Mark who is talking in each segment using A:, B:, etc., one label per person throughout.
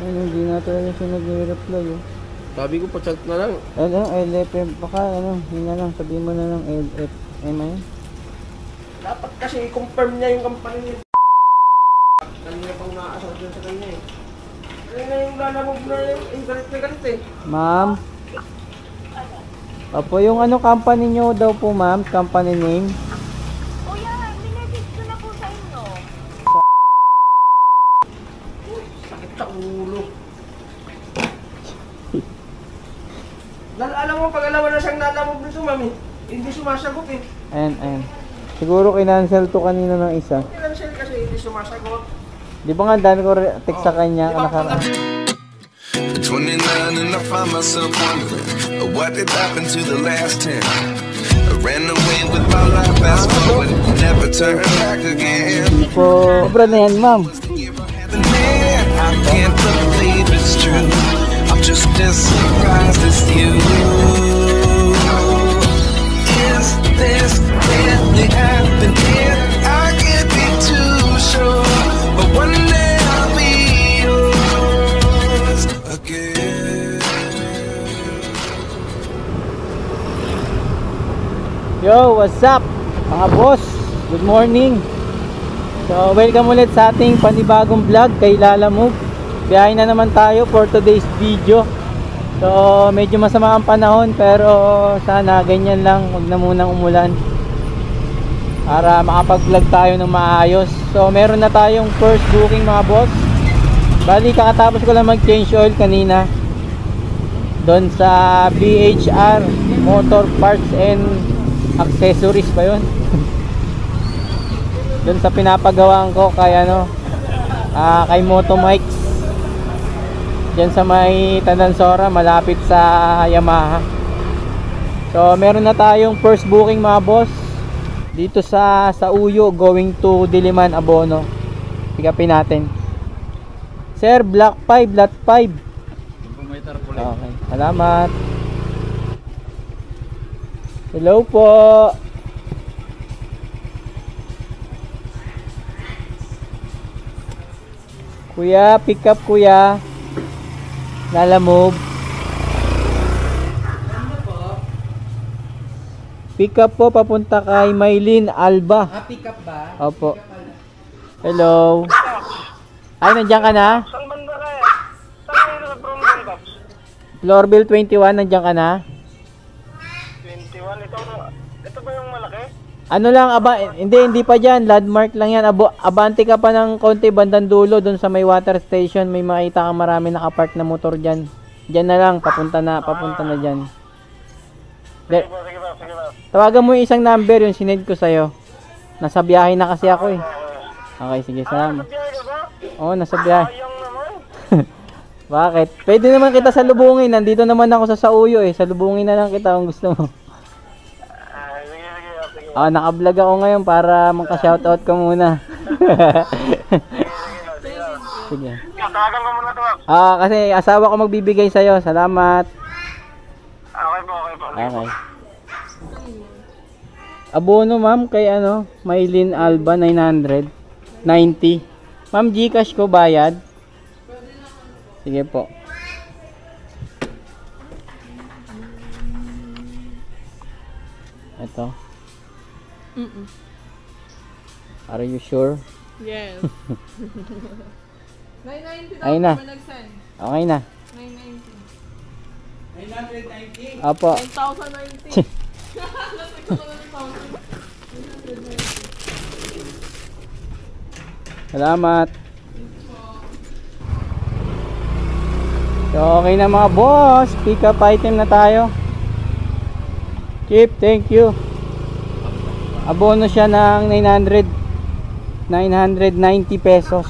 A: Ano, hindi na talaga siya nag-reply oh.
B: Sabi ko, pa-chat na lang.
A: Ano, LFM, baka ano, yun na lang, sabihin mo na lang LFM ayun.
B: Dapat kasi i-confirm niya yung company niya. Kanina pang nakaasal dyan sa kanya eh. Kanina yung lalamog na yung galit na galit eh.
A: Ma'am? Opo, yung ano company nyo daw po ma'am, company name?
C: Kuya, minessage ko na po sa inyo.
B: Sakit sa ulo. Alam mo, pag alaman na siyang lalamog nito mami, hindi sumasagot eh.
A: Ayan. Siguro kinancel to kanina ng isa.
B: Cancel kasi hindi sumasagot.
A: Di ba nga dami ko text sa kanya? Nakaraan.
D: 29 and I find myself wondering what did happen to the last 10. I ran away with my life, fast forward, never turn back again.
A: Hindi po. Sobra na yan ma'am.
D: I can't believe it's true. I'm just as surprised as you. Is this really happening? I can't be too sure, but one day I'll be yours again.
A: Yo, what's up mga boss? Good morning. So, welcome ulit sa ating panibagong vlog kay Lalamove. Biyahe na naman tayo for today's video. So, medyo masama ang panahon pero sana ganyan lang, huwag na munang umulan para makapag-vlog tayo ng maayos. So, meron na tayong first booking mga boss. Bali, kakatapos ko lang mag-change oil kanina doon sa BHR Motor Parts and Accessories pa yun. Doon sa pinapagawaan ko kay kay Motomikes diyan sa may Tandansora, malapit sa Yamaha. So meron na tayong first booking mga boss dito sa Uyo going to Diliman, Abono. Pick-upin natin. Sir, Black 5, Lot 5. Okay, salamat. Hello po. Kuya, pick up kuya. Lalamove. Pick up po papunta kay Maylin Alba.
B: Pick up ba?
A: Opo. Hello. Ay, nandiyan ka na?
B: Saan banda ka eh? Saan kayo sa promotion ba?
A: Floorbill 21, nandiyan ka na?
B: 21, ito ba yung malaki?
A: Ano lang, hindi pa dyan. Landmark lang yan. Abante ka pa ng konti bandang dulo. Doon sa may water station. May makita kang marami nakapark na motor dyan. Dyan na lang. Papunta na dyan.
B: Sige ba.
A: Tawagan mo yung isang number. Yung sinend ko sa'yo. Nasa biyahe na kasi ako eh. Okay, sige. Salamat.
B: Biyahe ka ba?
A: Oo, nasa biyahe.
B: Sayang naman.
A: Bakit? Pwede naman kita salubungin. Nandito naman ako sa Sauyo eh. Salubungin na lang kita kung gusto mo. Naka-vlog ako ngayon para maka-shoutout ka muna. Sige.
B: Tawagan ko muna to.
A: Kasi asawa ko magbibigay sa'yo. Salamat.
B: Okay po.
A: Okay. Abono ma'am kay Maylin Alba 990. Ma'am, GCash ko bayad. Sige po. Ito. Are you sure?
C: Yes. 990 daw
A: Ayun na.
C: nag-send.
A: Okay na.
C: 990.
B: 990.
A: Apo.
C: 9,090.
A: Salamat. So, okay na mga boss. Pick up item na tayo. Chip, thank you. Abono siya ng 990 pesos.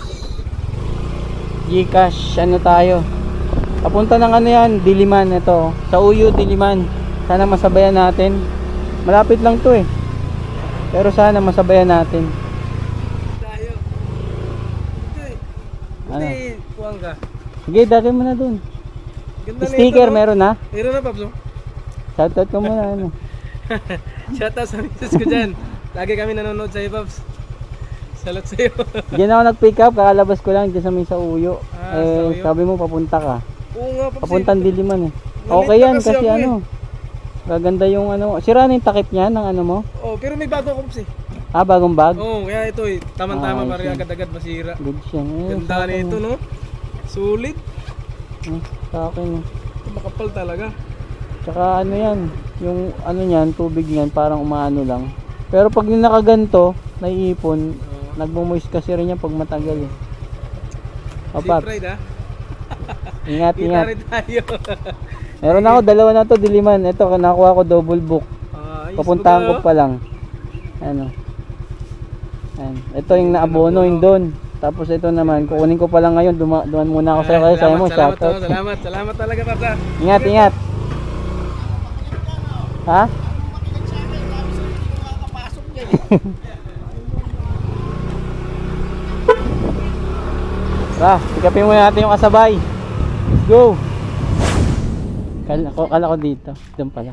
A: GCash, tayo. Papunta ng yan, Diliman ito. Sa Uyo, Diliman. Sana masabayan natin. Malapit lang to eh. Pero sana masabayan natin.
B: Tayo.
A: Ano?
B: Kuwang ka.
A: Sige, dagay mo na dun.
B: Ganda
A: Sticker meron na.
B: Meron na, Pablo.
A: Shoutout ko muna.
B: Shoutout sa misis ko dyan. Lagi kami nanonood sa Pops. Salot sa'yo.
A: Diyan ako nag-pick up, kakalabas ko lang dyan sa may sa Uyo.
B: Ah, sa Uyo?
A: Sabi mo papunta ka.
B: Oo nga, Papsi.
A: Papuntang Diliman eh.
B: Nalate
A: Okay
B: na
A: yan
B: kasi
A: kasi
B: ako
A: ano. Gaganda yung ano. Sira na yung takip niya ng ano mo.
B: Oh, pero may bago ako, Papsi.
A: Ah, bagong bag?
B: Oo, kaya ito eh. Tama-tama,
A: Ah,
B: pare,
A: ayos yan.
B: agad-agad masira.
A: Good siya.
B: Ganda
A: sa akin,
B: nito, no? Sulit.
A: Sa akin eh.
B: Makapal talaga.
A: Tsaka ano yan. Yung ano niyan, tubig niyan parang umaano lang. Pero pag nakaganto, naiipon. Nagmo-moist kasi rin yan pag matagal eh. O
B: Deep
A: Paps,
B: ride, ha?
A: ingat,
B: Kita
A: ingat.
B: rin tayo.
A: Meron ako, dalawa na to, Diliman. Ito, nakuha ko double book.
B: Ayos
A: Papuntahan
B: ba
A: ko
B: tayo?
A: pa lang. Ano. Ayan. Ito yung naabono, yung doon. Tapos ito naman, kukunin ko pa lang ngayon. Duman muna ako sa'yo. Kaya sa'yo mo,
B: Salamat,
A: shoutout.
B: salamat. Salamat talaga, Papa.
A: Ingat, ingat. Ha? Tara, pikapin muna natin yung kasabay. Let's go. Kala ko dito. Doon pala.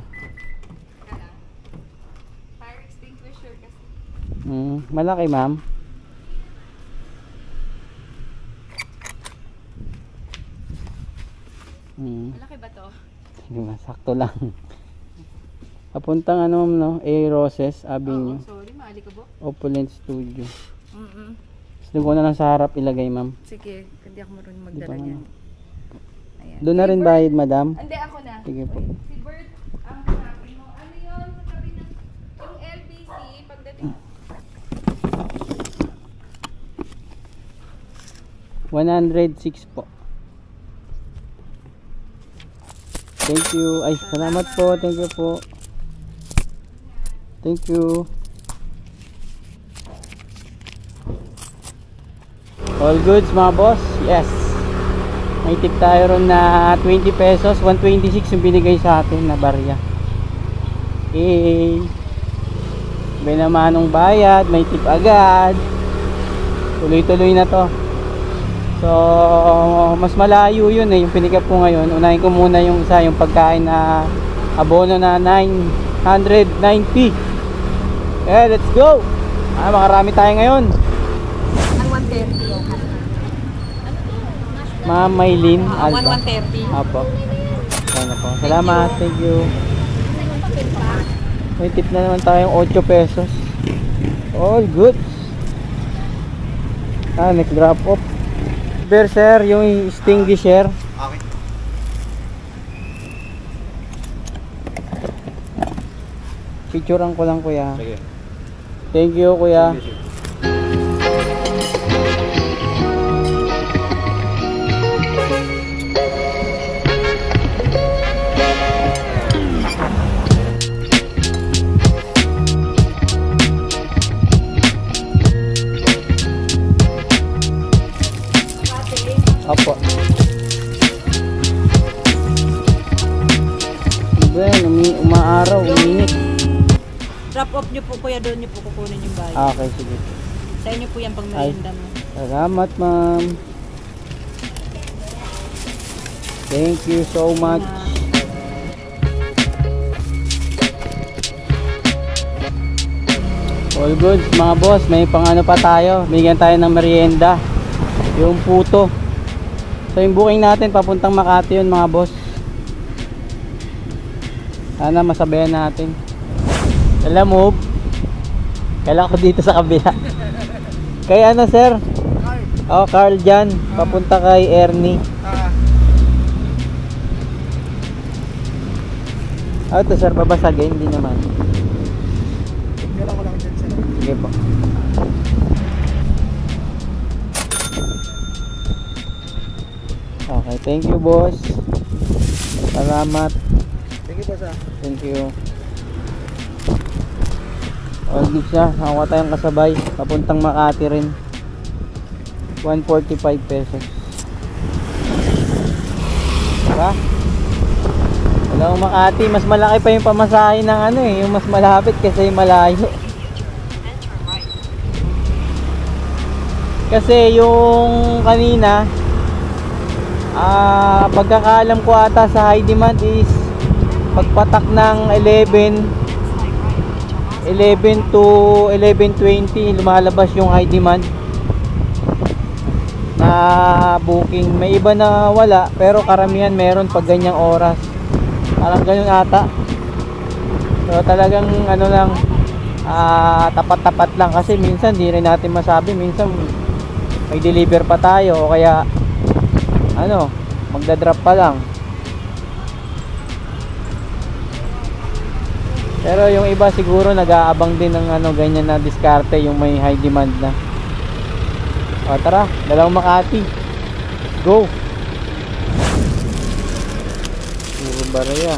C: Fire extinguisher kasi.
A: Malaki, ma'am.
C: Malaki ba to?
A: Hindi ba, sakto lang. Papuntang ano, no? A. Roses Avenue.
C: Sorry, maali ka ba?
A: Opulent Studio.
C: Mm-mm.
A: Doon ko na lang sa harap ilagay, ma'am.
C: Sige, hindi ako marunong
A: Di
C: magdala
A: ba,
C: niyan.
A: ano?
C: Ayan.
A: Doon na rin bayad, madam.
C: Hindi, ako na.
A: Sige po.
C: Si Bert, ang hanapin mo. Ano yun? Sa tabi ng yung LBC, pagdating
A: 106 po. Thank you. Ay, salamat po. Thank you po. Thank you. All goods mga boss. Yes. May tip tayo ron na 20 pesos. 126 yung binigay sa atin na barya. May namanong bayad. May tip agad. Tuloy-tuloy na to. So, mas malayo yun eh, yung pinikap ko ngayon. Unahin ko muna yung isa, yung pagkain na abono na 990. Okay, let's go! Makarami tayo ngayon.
C: ang 130 yung
A: Ma'am Maylin Alba.
C: 130.
A: Apo. Ano po. Salamat, thank you. May tip na naman tayong 8 pesos. All good. Next drop off. Sir, yung extinguisher.
B: Okay.
A: Picturean ko lang, kuya.
B: Sige.
A: Thank you, kuya. Apo. Ben, umaaraw, uminit.
E: Drop off nyo po kuya, doon nyo po kukunin yung bayad.
A: Okay, sige.
E: Sa inyo po yan pang merienda mo.
A: Salamat, ma'am. Thank you so much. All goods, mga boss. May pang ano pa tayo. Bigyan tayo ng merienda. Yung puto. So yung booking natin papuntang Makati yun, mga boss. Sana masabayan natin. Kailan move? Kailan ko dito sa kabila. Kay ano, sir? Oh, Carl dyan. Papunta kay Ernie. Ito, sir, babasagin. Hindi naman.
B: Tingnan ko lang dyan, sir.
A: Sige po. Okay, thank you, boss. Salamat.
B: Sige po, sir.
A: Thank you. All good siya. Nakakuha tayong kasabay. Papuntang Makati rin. 145 pesos. Diba? Walang Makati. Mas malaki pa yung pamasahe ng ano eh. Yung mas malapit kasi malayo. Kasi yung kanina, pagkakaalam ko ata sa high demand is pagpatak ng 11 11 to 11:20 lumalabas yung high demand na booking. May iba na wala, pero karamihan meron pag ganyang oras. Parang ganun ata. So talagang ano lang, tapat-tapat lang kasi minsan di rin natin masabi, minsan may deliver pa tayo o kaya ano, magdadrop pa lang. Pero yung iba siguro nag-aabang din ng ano, ganyan na diskarte, yung may high demand na. O tara, dalawang Makati. Go. Puro baraya.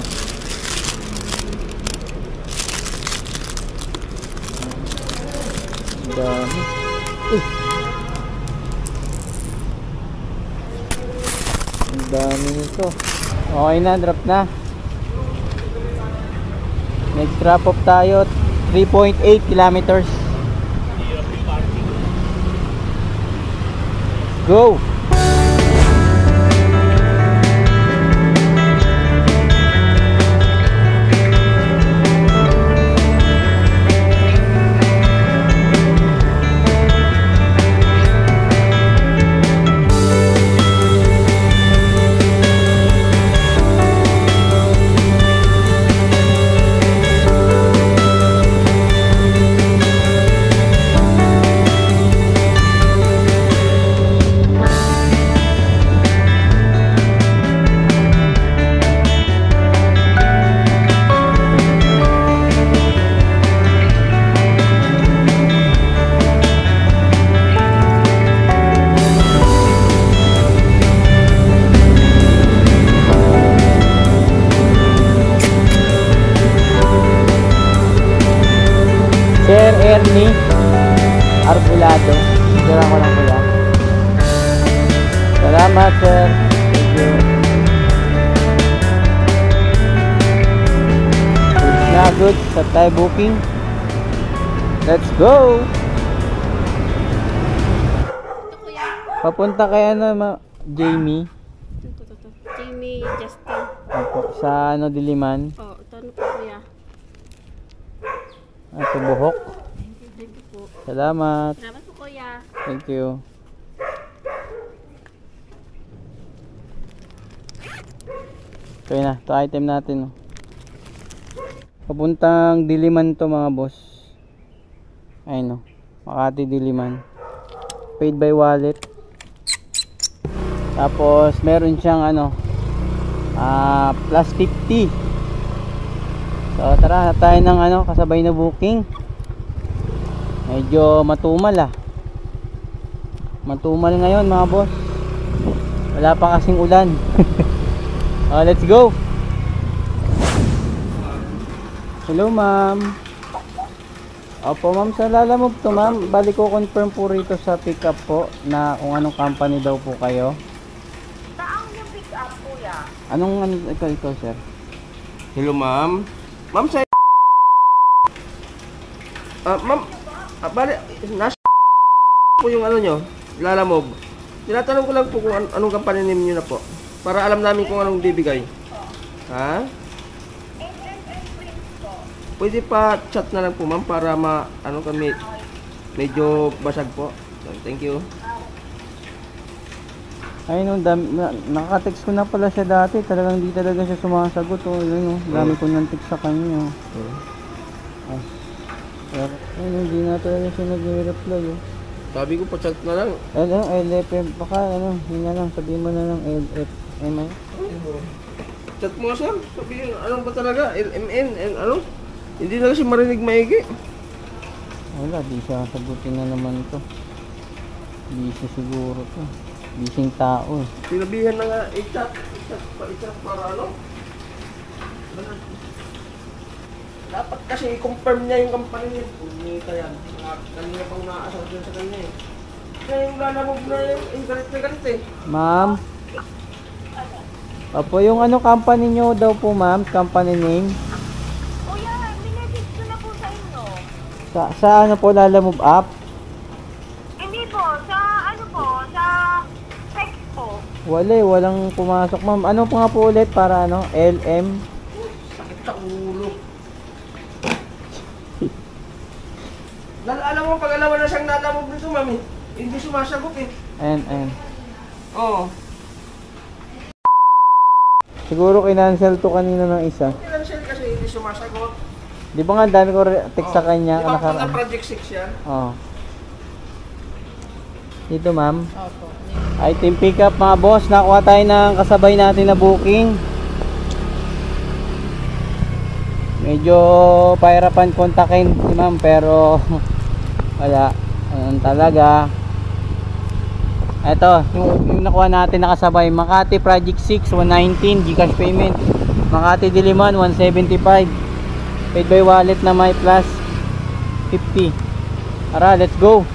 A: Ang dami. Ang dami nito. Okay na, drop na. Next drop off tayo, 3.8 kilometers. Go! Sir Ernie Arbulado. Sira ko lang kuya. Salamat sir. Thank you. Good na, good. Start tayo booking. Let's go!
C: Ito kuya.
A: Papunta kay ano, Jamie.
C: Ito. Jamie Justin.
A: Opo, sa ano, Diliman.
C: Oh, ito ano po kuya.
A: Ito, Buhok.
C: Thank you po.
A: Salamat.
C: Salamat po kuya.
A: Thank you. Okay na, ito item natin. Oh. Papuntang Diliman to mga boss. Ayun, no. Makati Diliman. Paid by wallet. Tapos meron siyang ano, plus 50. So tara na tayo ng ano, kasabay na booking. Medyo matumal Matumal ngayon mga boss. Wala pa kasing ulan. Let's go. Hello ma'am. Opo ma'am, sa Lalamove to ma'am. Bali ko confirm po rito sa pick up po na kung anong company daw po kayo.
F: Saan yung pick up kuya?
A: Anong ano ikaw sir?
B: Hello ma'am. Ma'am sa ma'am, bali nasa po yung ano nyo, Lalamove. Tinatanong ko lang po kung anong company name nyo na po. Para alam namin kung anong bibigay. Ha? Pwede pa chat na lang po ma'am para ano kami medyo basag po. Thank you.
A: Ay no, naka-text ko na pala siya dati. Talagang di talaga siya sumasagot. Yun, dami ko nang text sa kanya. Pero hindi na talaga siya nag-reply.
B: Sabi ko pa chat na lang.
A: LFM, baka yun na lang, sabihin mo na lang LFM.
B: Chat mo nga sir. Sabihin, ano ba talaga? LMN, ano? Hindi na kasi marinig maigi.
A: Wala, di siya sagutin na naman to. Busy siguro to. Busy tao eh.
B: Sinabihan na nga, i-chat para ano? Dapat kasi i-confirm niya yung company niya. Pumunta yan. Kanina pang naasar dyan sa kanya eh. Kaya yung Lalamove na yung galit na galit eh.
A: Ma'am? Opo, yung ano company nyo daw po ma'am? Company name?
F: Kuya, minessage ko na po sa inyo.
A: Sa ano po, Lalamove app?
F: Hindi po, sa ano po, sa text po.
A: Walang pumasok ma'am. Ano po nga po ulit para ano? LM?
B: Sakit sa ulo. Alam mo, pag alam mo na siyang lalamog dito, mami, hindi sumasagot eh.
A: Ayan.
B: Oo.
A: Siguro kinancel to kanina ng isa.
B: Cancel kasi hindi sumasagot.
A: Di ba nga dami ko text sa kanya?
B: Di ba
A: nakaraan?
B: punta Project 6 yan?
A: Oo. Dito ma'am.
E: Opo.
A: Item pick up mga boss. Nakuha tayo ng kasabay natin na booking. Medyo pahirapan kontakin si ma'am pero wala. Ayan talaga. Ito, yung nakuha natin nakasabay. Makati Project 6, 119 Gcash payment. Makati Diliman, 175. Paid by wallet na may plus 50. Tara, let's go.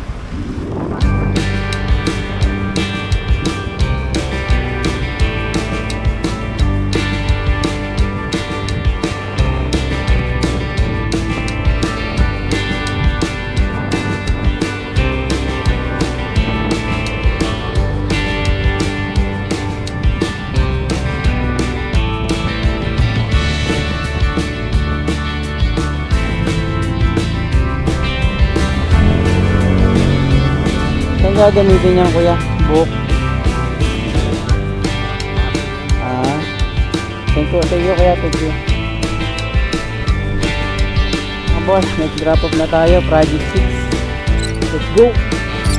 A: Saan gagamitin niyan kuya? Book. Thank you kuya, thank you. Boss, next drop off na tayo, Project 6. Let's go.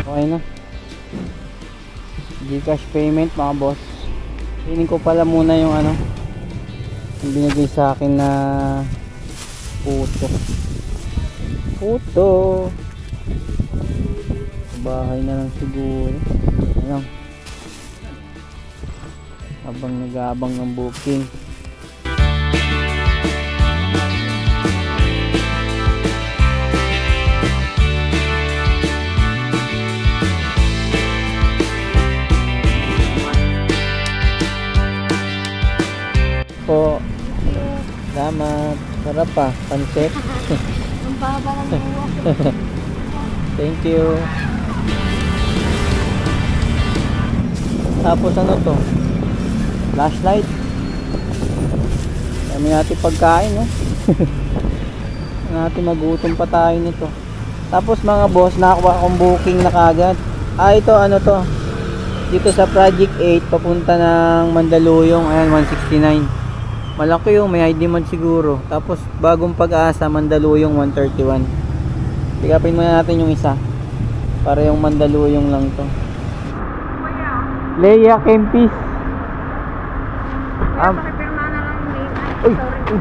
A: Okay na. Gcash payment mga boss. Piling ko pala muna yung ano, yung binigay sa akin na puto. Bahay na lang siguro. Ayan. Habang nag-aabang ng booking. Po. Salamat. Sarap pa. Pancit.
C: Ang baba ng buwa.
A: Thank you. Tapos ano to? Flashlight. Dami natin pagkain, no? Natin magutom pa tayo nito. Tapos mga boss, nakakuha akong booking na kagad. Ito ano to? Dito sa Project 8 papunta ng Mandaluyong. Ayan, 169. Malaki yung may ID man siguro. Tapos bagong Pag-asa, Mandaluyong 131. Pikapin muna natin yung isa. Para yung Mandaluyong lang to. Leia Kempis.
C: Pakipirma na lang yung name.
A: Uy,
C: Sorry.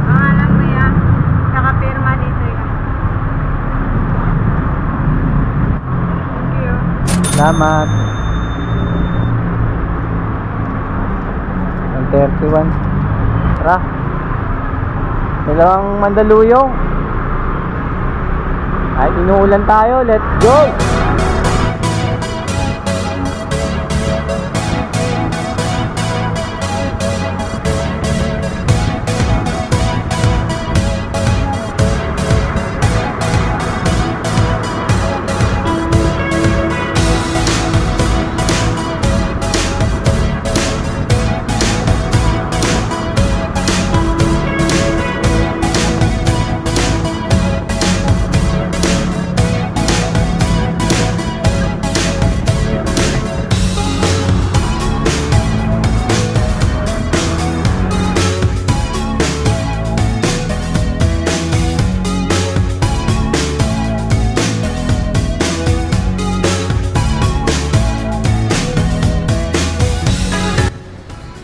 C: Pangalan mo yan. Nakapirma dito yan. Thank you.
A: Salamat. 131. Tara. Dalawang Mandaluyong. Ay, inuulan tayo. Let's go!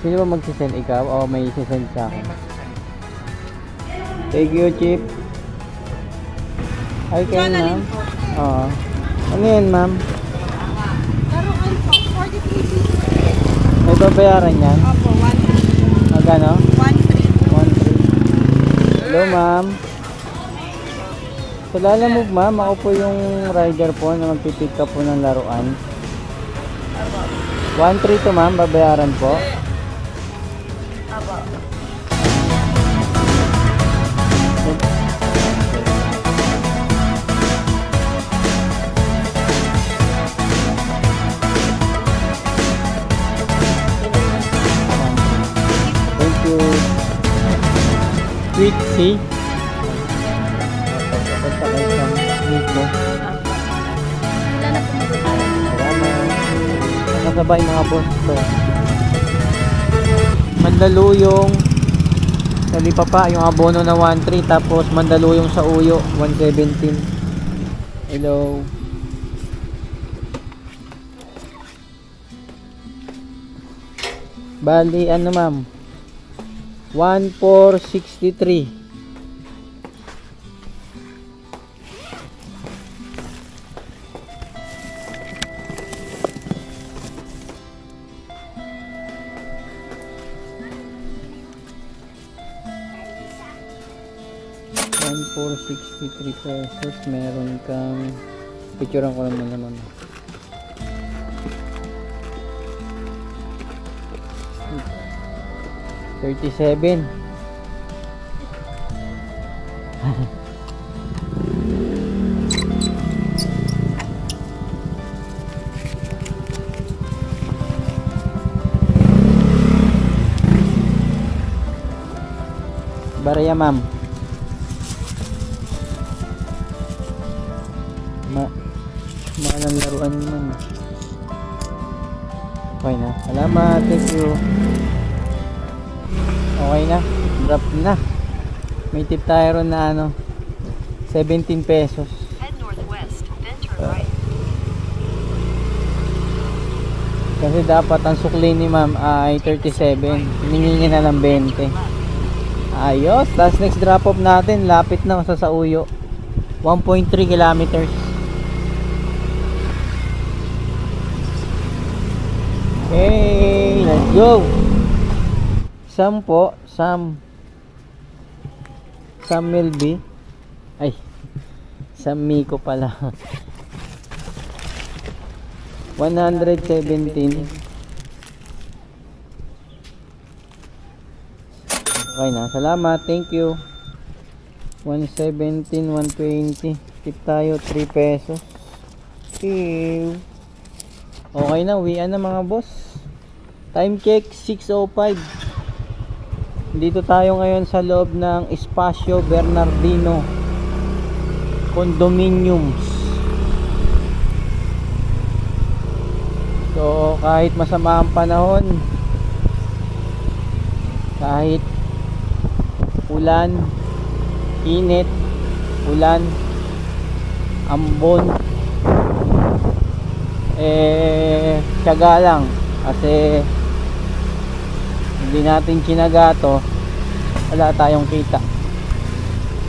A: Sino ba magsisend? Ikaw o may isisend sa akin? Thank you, Chip. Ay, kayo ma'am? Oo. Ano yan, ma'am?
E: Laruan po, 40 kg.
A: May babayaran yan?
E: Opo, 1
A: Magkano?
E: 1
A: Hello, ma'am. Sa Lalamove, ma'am. Ako po yung rider po na magpipick up po ng laruan. 1.3 to, ma'am. Babayaran po. LBC. Papunta kay Sam Nico.
C: Wala na po magkakaroon.
A: Salamat. Nakasabay mga boss to. Mandaluyong sa Lipapa, yung abono na 1.3, tapos Mandaluyong sa Uyo 1.17. Hello. Bali ano ma'am, 1,463. $1,463. Meron kang picturean ko naman. 37. Baraya ma'am. Maanang laruan naman. Okay na. Salamat. Thank you. Okay na. Drop na. May tip tayo ron na ano, 17 pesos.
F: Head northwest, then turn right.
A: Kasi dapat ang sukli ni ma'am ay 37. Hiningi na lang 20. Ayos. Tapos next drop off natin, lapit na sa Sauyo. 1.3 kilometers. Okay, let's go. Sam po, Sam Melby. Ay, Sam Miko pala. 117. Okay na, salamat, thank you. 117, 120. Tip tayo 3 pesos. Ew. Okay na, uwian na mga boss. Time check 6:05. Dito tayo ngayon sa loob ng Espacio Bernardino Condominiums. So kahit masama ang panahon, kahit ulan, init, ulan, ambon, tiyaga lang kasi hindi natin tinaga to, wala tayong kita,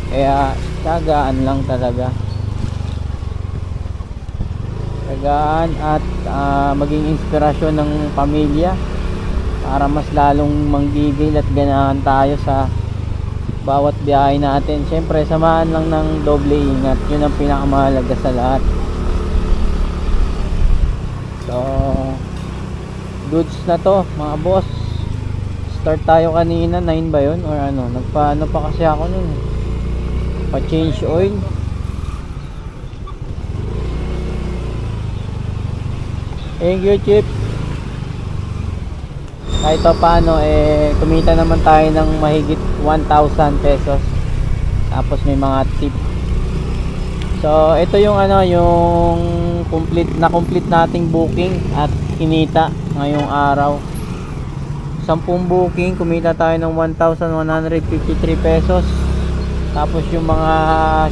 A: kaya tiyagaan lang talaga, tiyagaan at maging inspirasyon ng pamilya para mas lalong manggigil at ganahan tayo sa bawat biyahe natin. Siyempre samahan lang ng doble ingat, yun ang pinakamahalaga sa lahat. So goods na to mga boss. Start tayo kanina 9 ba yun or ano, nagpaano pa kasi ako nun, pa change oil. Thank you Chip. Kahit pa paano kumita naman tayo ng mahigit 1,000 pesos, tapos may mga tip. So ito yung ano, yung complete nating booking at kinita ngayong araw. 10 booking, kumita tayo ng 1,153 pesos. Tapos yung mga,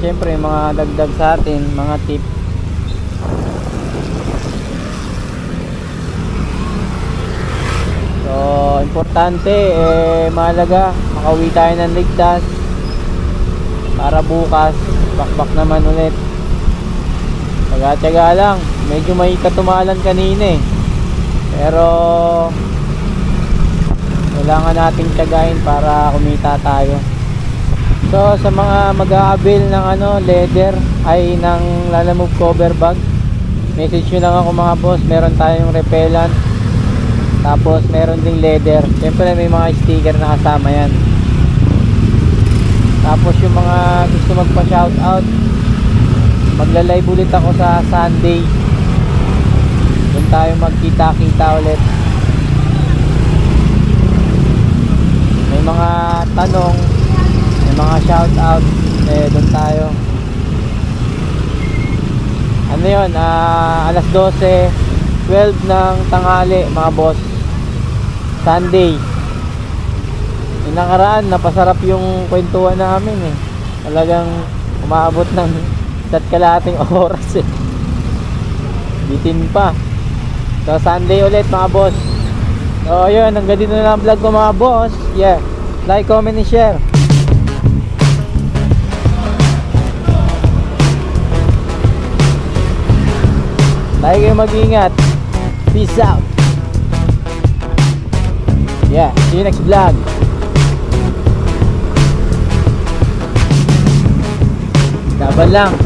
A: syempre mga dagdag sa atin, mga tip. So importante, mahalaga makauwi tayo ng ligtas para bukas bakbak naman ulit. Taga-taga lang, medyo may katumalan kanina pero kailangan nating tiyagain para kumita tayo. So sa mga mag-aabil ng ano, leather ay ng Lalamove cover bag, message nyo lang ako mga boss. Meron tayong repellent, tapos meron ding leather. Siyempre may mga sticker na kasama yan. Tapos yung mga gusto magpa shoutout, magla-live ulit ako sa Sunday. Doon tayo magkita-kita ulit. May mga tanong, may mga shout out, doon tayo. Ano yun, alas 12, 12 ng tanghali mga boss, Sunday. Yung nakaraan, napasarap yung kwentuhan namin eh. Talagang umaabot ng kalahating oras eh. Bitin pa. So Sunday ulit mga boss. So yun, hanggang dito na lang ang vlog ko mga boss. Yeah, like, comment, and share. Lagi kayong mag-ingat. Peace out. Yeah, see you next vlog. Laban lang.